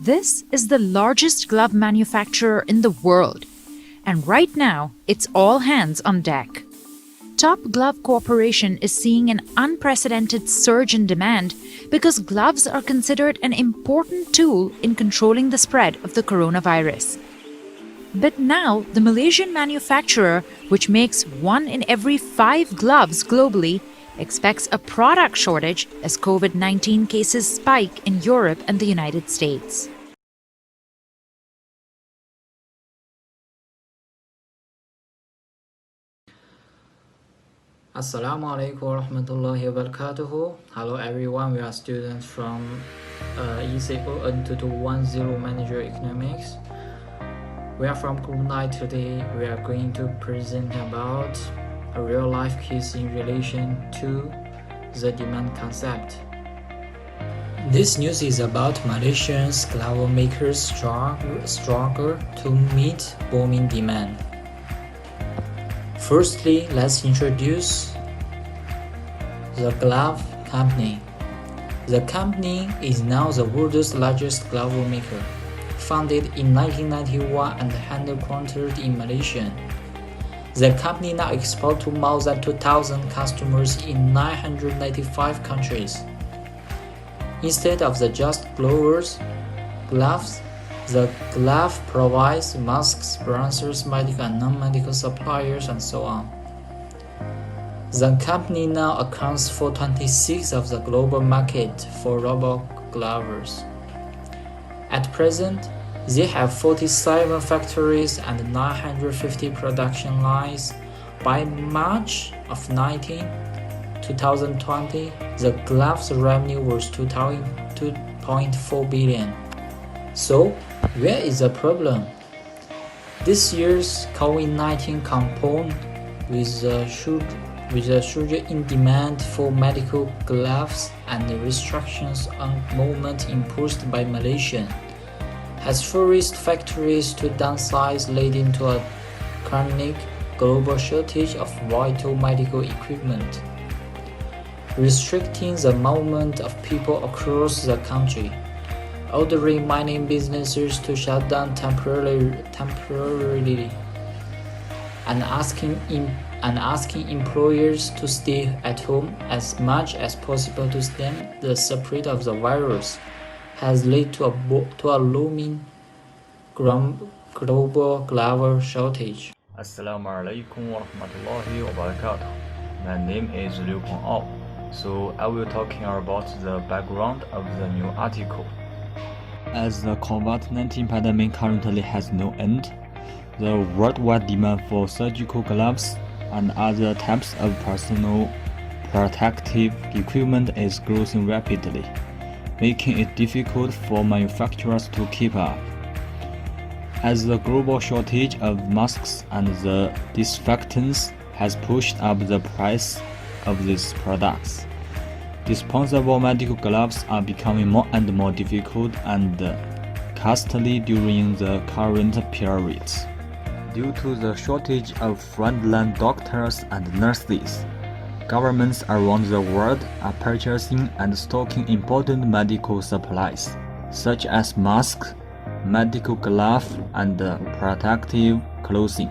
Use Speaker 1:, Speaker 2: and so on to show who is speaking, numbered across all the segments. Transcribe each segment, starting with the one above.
Speaker 1: This is the largest glove manufacturer in the world, and right now it's all hands on deck. Top Glove Corporation is seeing an unprecedented surge in demand because gloves are considered an important tool in controlling the spread of the coronavirus. But now, the Malaysian manufacturer, which makes 1 in every 5 gloves globally, expects a product shortage as COVID-19 cases spike in Europe and the United States.
Speaker 2: Assalamu alaikum warahmatullahi wabarakatuh. Hello everyone, we are students from ECON 2210 Manager Economics. We are from Group 9 today. We are going to present about a real life case in relation to the demand concept. This news is about Malaysians glove makers struggle to meet booming demand. Firstly, let's introduce the glove company. The company is now the world's largest glove maker, founded in 1991 and headquartered in Malaysia. The company now exports to more than 2,000 customers in 995 countries. Instead of the just gloves, the glove provides masks, bronzers, medical and non-medical suppliers, and so on. The company now accounts for 26% of the global market for rubber gloves. At present, they have 47 factories and 950 production lines. By March of 2020, the gloves revenue was 2.4 billion. So, where is the problem? This year's COVID-19 compound with a surge in demand for medical gloves and the restrictions on movement imposed by Malaysia has forced factories to downsize, leading to a chronic global shortage of vital medical equipment, restricting the movement of people across the country, ordering many businesses to shut down temporarily, and asking employers to stay at home as much as possible to stem the spread of the virus, has led to a looming global glove shortage.
Speaker 3: Assalamu alaikum warahmatullahi wabarakatuh. My name is Liu Peng Ao, so I will talking about the background of the new article. As the COVID-19 pandemic currently has no end, the worldwide demand for surgical gloves and other types of personal protective equipment is growing rapidly, making it difficult for manufacturers to keep up. As the global shortage of masks and the disinfectants has pushed up the price of these products, disposable medical gloves are becoming more and more difficult and costly during the current period. Due to the shortage of frontline doctors and nurses, governments around the world are purchasing and stocking important medical supplies, such as masks, medical gloves, and protective clothing,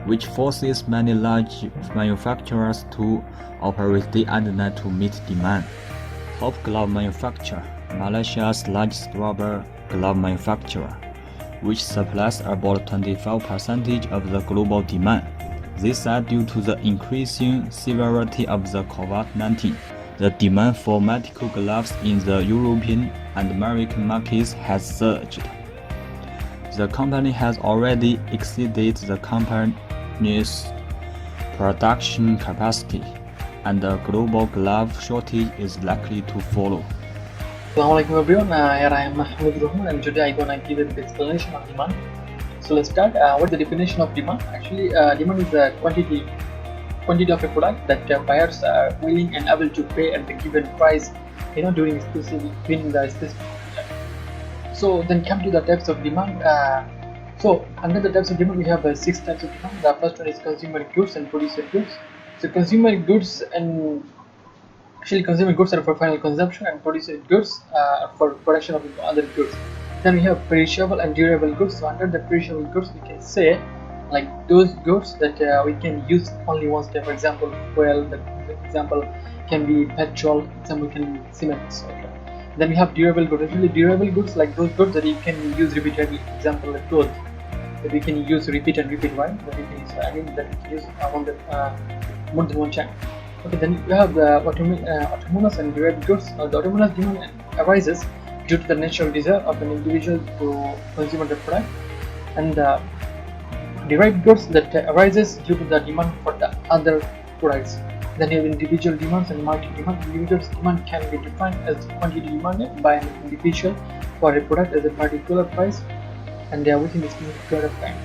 Speaker 3: which forces many large manufacturers to operate day and night to meet demand. Top Glove Manufacturer, Malaysia's largest rubber glove manufacturer, which supplies about 25% of the global demand. This said, due to the increasing severity of the COVID-19, the demand for medical gloves in the European and American markets has surged. The company has already exceeded the company's production capacity, and the global glove shortage is likely to follow.
Speaker 4: Assalamualaikum everyone, here I am Mahmudur Rahman, and today I'm gonna give a bit explanation of demand. So let's start. What's the definition of demand? Actually, demand is the quantity of a product that buyers are willing and able to pay at the given price, during the specific period. So then come to the types of demand. So under the types of demand, we have 6 types of demand. The first one is consumer goods and producer goods. So consumer goods and Actually, consumer goods are for final consumption, and produced goods for production of other goods. Then we have perishable and durable goods. So under the perishable goods, we can say like those goods that we can use only once. For example, fuel. The example can be petrol. Example can be cement. Okay. Then we have durable goods. Actually, durable goods like those goods that you can use repeatedly. Example, like clothes that we can use repeat and repeat. Right? That we can use. I mean that we can use more than one time. Okay, then you have the autonomous and derived goods. The autonomous demand arises due to the natural desire of an individual to consume the product, and the derived goods that arises due to the demand for the other products. Then you have individual demands and market demand. Individual demand can be defined as quantity demanded by an individual for a product at a particular price, and they are within a specific period of time.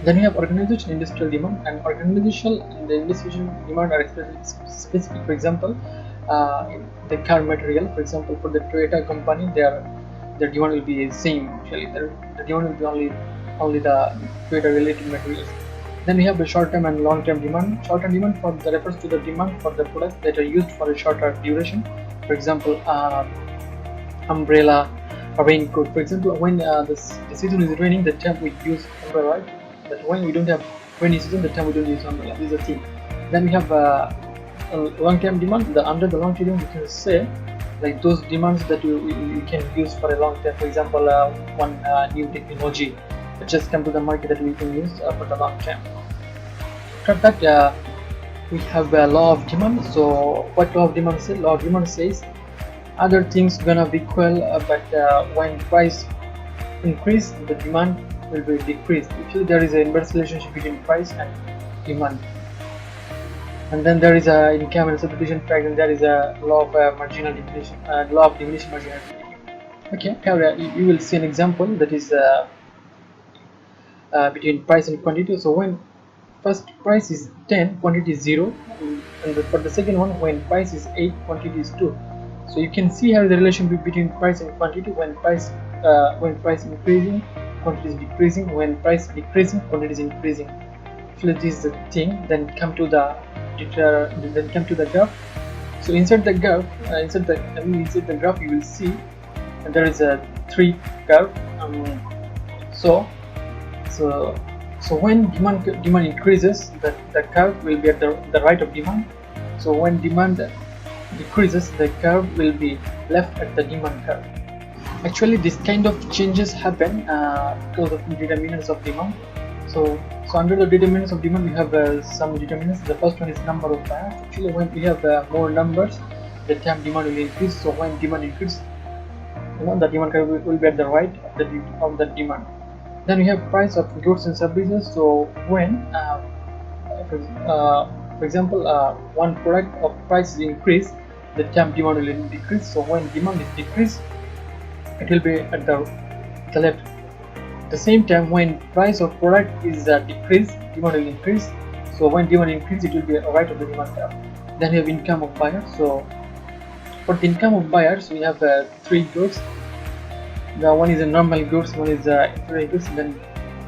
Speaker 4: Then you have organizational industrial demand, and organizational and the industrial demand are specific. For example, the car material. For example, for the Toyota company, their demand will be the same. Actually, the demand will be only the Toyota related materials. Then we have the short-term and long-term demand. Short-term demand refers to the demand for the products that are used for a shorter duration. For example, umbrella, a raincoat. For example, when the season is raining, the time we use umbrella. Right? But when we don't have rainy season, the time we don't use umbrella. This is the thing. Then we have a long-term demand. Under the long-term demand, we can say like those demands that we can use for a long term. For example, one new technology that just come to the market that we can use for the long term. After that, we have a law of demand. So what law of demand says? Law of demand says other things gonna be equal, but when price increase, the demand will be decreased. Actually, there is an inverse relationship between price and demand. And then there is a income and substitution fact, and there is a law of marginal diminution, law of diminishing marginality. Okay, here you will see an example that is between price and quantity. So when first price is 10, quantity is 0, and for the second one, when price is 8, quantity is 2. So you can see here the relationship between price and quantity. When price increasing, quantity is decreasing. When price decreasing, quantity is increasing. Actually, this is the thing. Then come to the graph. So insert the graph. Insert the graph. You will see, and there is a 3 curve. So when demand increases, the curve will be at the right of demand. So when demand decreases, the curve will be left at the demand curve. Actually, this kind of changes happen because of determinants of demand. So under the determinants of demand, we have some determinants. The first one is number of buyers. Actually, when we have more numbers, the time demand will increase. So when demand increases, the demand curve will be at the right of the demand. Then we have price of goods and services. So when, for example, one product of price is increased, the time demand will decrease. So when demand is decreased, it will be at the left. At the same time, when price of product is decreased, demand will increase. So when demand increase, it will be right of the demand curve. Then we have income of buyers. So for the income of buyers, we have 3 goods. The one is a normal goods, one is inferior goods, and then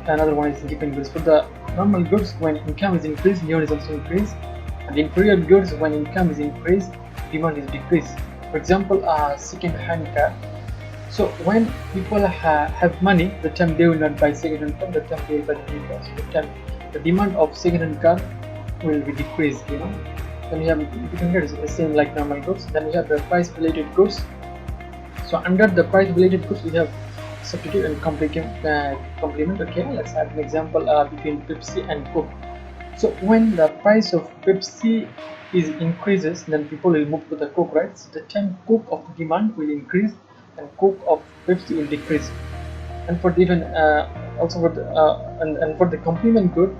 Speaker 4: another one is different goods. For the normal goods, when income is increased, demand is also increased. And the inferior goods, when income is increased, demand is decreased. For example, second-hand car. So when people have money, the time they will not buy second-hand car, the time they will buy the new car. So the demand of second-hand car will be decreased. Then we have different goods, the same like normal goods. Then we have the price-related goods. So under the price-related goods, we have substitute and complement. Okay, let's have an example between Pepsi and Coke. So when the price of Pepsi increases, then people will move to the Coke, right? So the time Coke of demand will increase, and Coke of Pepsi will decrease. And for the even also for the and for the complement good,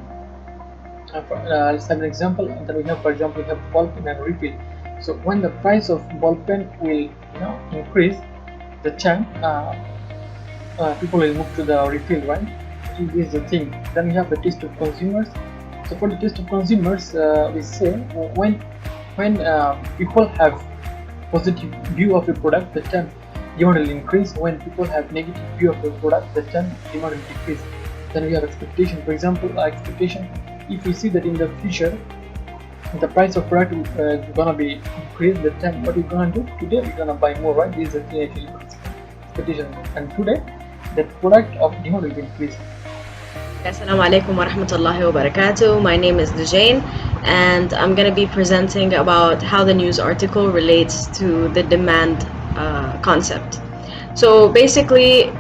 Speaker 4: let's have an example that we have. For example, we have ball pen and refill. So when the price of ball pen will increase, the time people will move to the refill, right? This is the thing. Then we have the taste of consumers. So for the taste of consumers, we say when people have positive view of a product, the time demand will increase. When people have negative view of the product, the time demand will decrease. Then we have expectation. For example, expectation. If we see that in the future the price of product is gonna be increased. The time what we're gonna do today, we're gonna buy more, right? This is the thing actually expectation, and today the product of demand will be increased.
Speaker 5: Assalamu alaikum wa rahmatullahi wa barakatuh. My name is Lujain, and I'm going to be presenting about how the news article relates to the demand concept. So basically,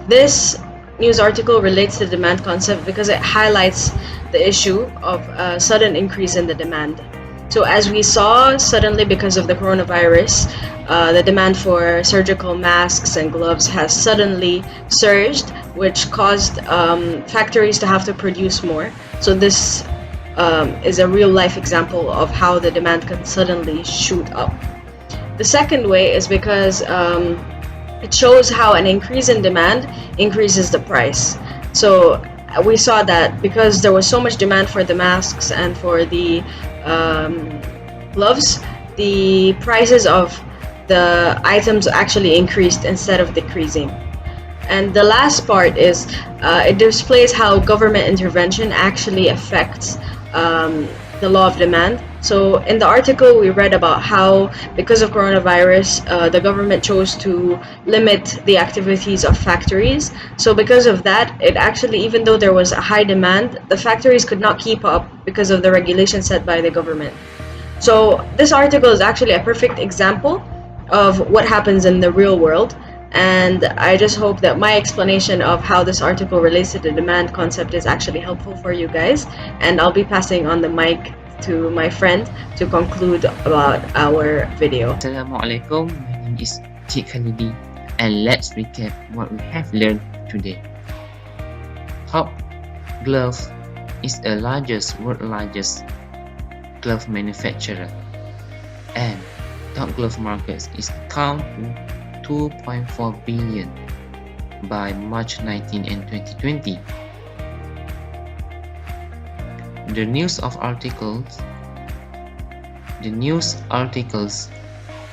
Speaker 5: this news article relates to the demand concept because it highlights the issue of a sudden increase in the demand. So as we saw, suddenly because of the coronavirus, the demand for surgical masks and gloves has suddenly surged, which caused factories to have to produce more. So this is a real life example of how the demand can suddenly shoot up. The second way is because it shows how an increase in demand increases the price. So we saw that because there was so much demand for the masks and for the gloves, the prices of the items actually increased instead of decreasing. And the last part is it displays how government intervention actually affects the law of demand. So in the article we read about how because of coronavirus the government chose to limit the activities of factories. So because of that, it actually, even though there was a high demand, the factories could not keep up because of the regulations set by the government. So this article is actually a perfect example of what happens in the real world, and I just hope that my explanation of how this article relates to the demand concept is actually helpful for you guys, and I'll be passing on the mic to my friend to conclude about our video.
Speaker 6: Assalamualaikum, my name is Muhammad Khalidi, and let's recap what we have learned today. Top Glove is the world's largest glove manufacturer, and top glove markets is count to 2.4 billion by March 19 and 2020. The news articles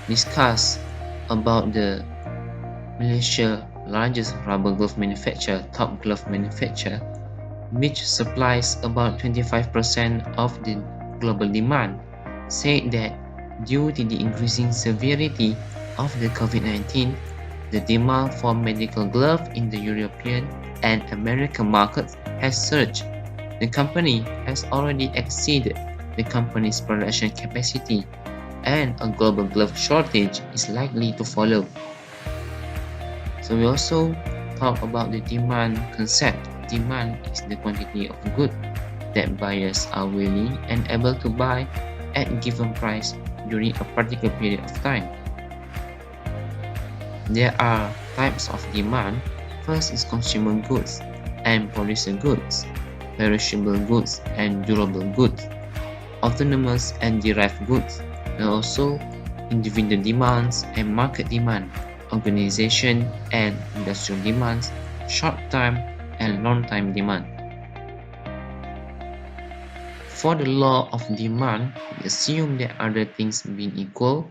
Speaker 6: discuss about the Malaysia largest rubber glove manufacturer, Top Glove manufacturer, which supplies about 25% of the global demand, said that due to the increasing severity of the COVID-19, the demand for medical gloves in the European and American markets has surged. The company has already exceeded the company's production capacity, and a global glove shortage is likely to follow. So we also talk about the demand concept. Demand is the quantity of goods that buyers are willing and able to buy at a given price during a particular period of time. There are types of demand. First is consumer goods and producer goods, perishable goods and durable goods, autonomous and derived goods, and also individual demands and market demand, organization and industrial demands, short-term and long-term demand. For the law of demand, we assume that other things being equal,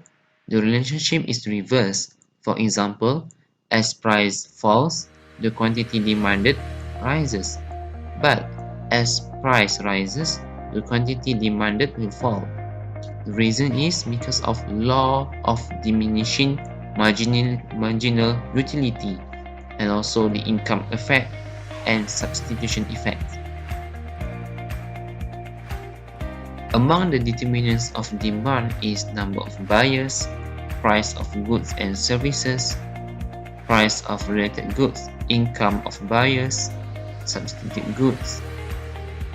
Speaker 6: the relationship is reversed. For example, as price falls, the quantity demanded rises, but as price rises, the quantity demanded will fall. The reason is because of law of diminishing marginal utility, and also the income effect and substitution effect. Among the determinants of demand is number of buyers, price of goods and services, price of related goods, income of buyers, substitute goods,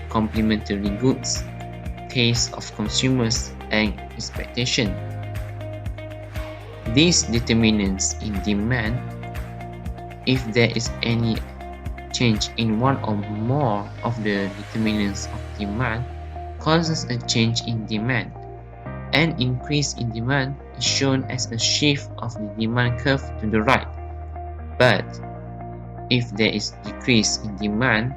Speaker 6: complementary goods, taste of consumers, and expectation. These determinants in demand, if there is any change in one or more of the determinants of demand, causes a change in demand. An increase in demand is shown as a shift of the demand curve to the right. But if there is decrease in demand,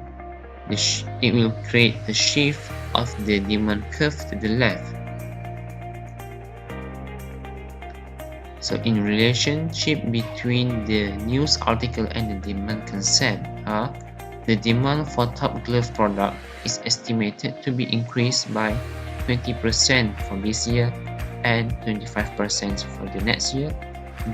Speaker 6: it will create a shift of the demand curve to the left. So in relationship between the news article and the demand concept, the demand for top glove product is estimated to be increased by 20% for this year and 25% for the next year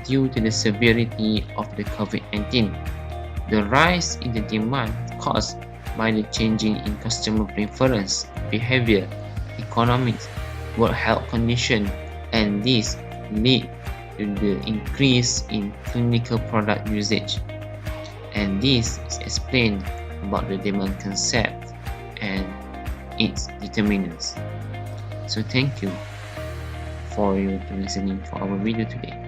Speaker 6: due to the severity of the COVID-19. The rise in the demand caused by the changing in customer preference, behavior, economics, work health condition, and this lead to the increase in clinical product usage. And this is explained about the demand concept and its determinants. So thank you for your listening for our video today.